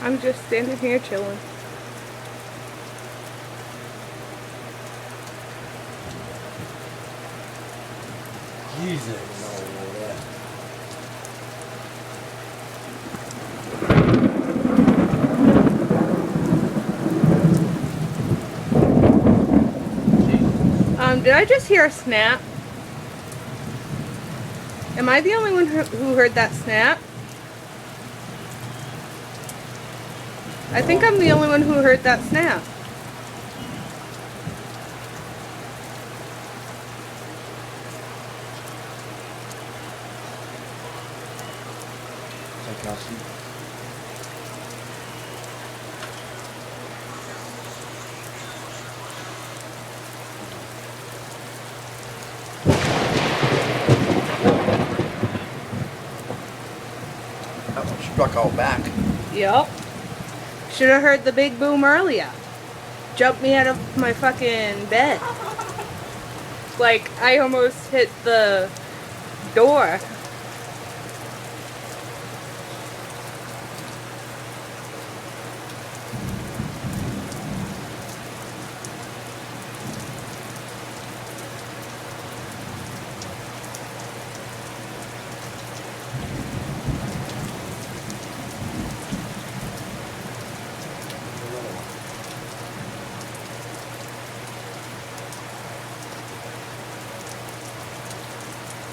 I'm just standing here chilling. Jesus. Did I just hear a snap? Am I the only one who heard that snap? I think I'm the only one who heard that snap. That one struck out back. Yup. Should have heard the big boom earlier. Jumped me out of my fucking bed. Like, I almost hit the door.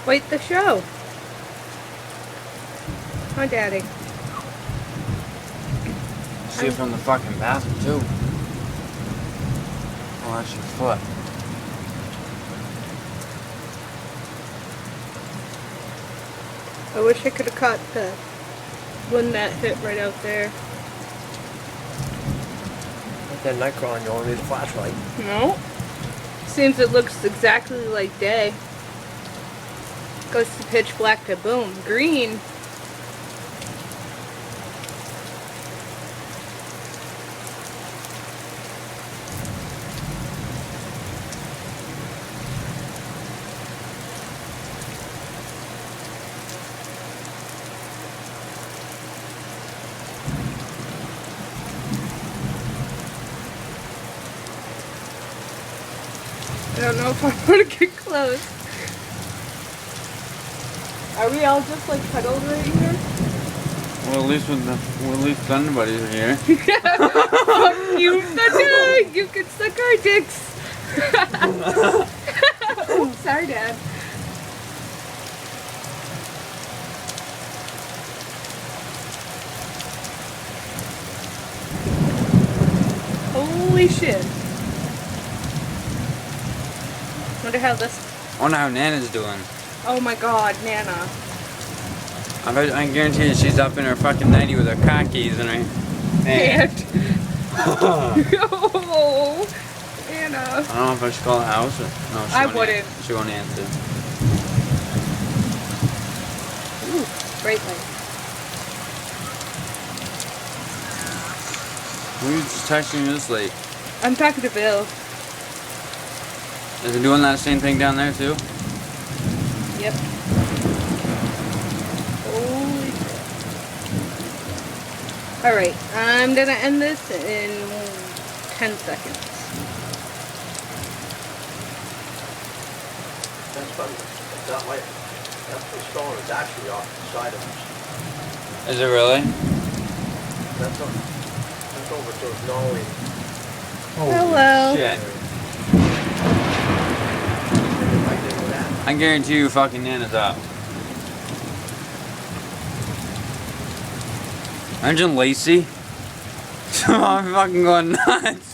Wait the show. Oh, Daddy. See it from the fucking bathroom too. Oh, that's your foot. I wish I could have caught the one that hit right out there. Like that Nightcrawler, you only need a flashlight. No. Seems it looks exactly like day. Goes to pitch black to boom. Green. I don't know if I want to get close. Are we all just like cuddled right here? Well, at least Thunder Buddies are here. Fuck you, Thunder! You can suck our dicks. Oh, sorry, Dad. Holy shit. Wonder how this... Wonder how Nana's doing. Oh my god, Nana. I guarantee you she's up in her fucking 90 with her car keys in her hand. Oh, Nana. I don't know if I should call the house or... No, I wouldn't. She won't answer. Ooh, bright light. Who are you just texting me this late? I'm talking to Bill. Is it doing that same thing down there too? Yep. Holy shit. Alright, I'm gonna end this in 10 seconds. That's funny. That light, that storm is actually off the side of us. Is it really? That's over towards Norway. Hello. Shit. Right there with that. I guarantee you fucking Nana's up. Imagine Lacey. I'm fucking going nuts.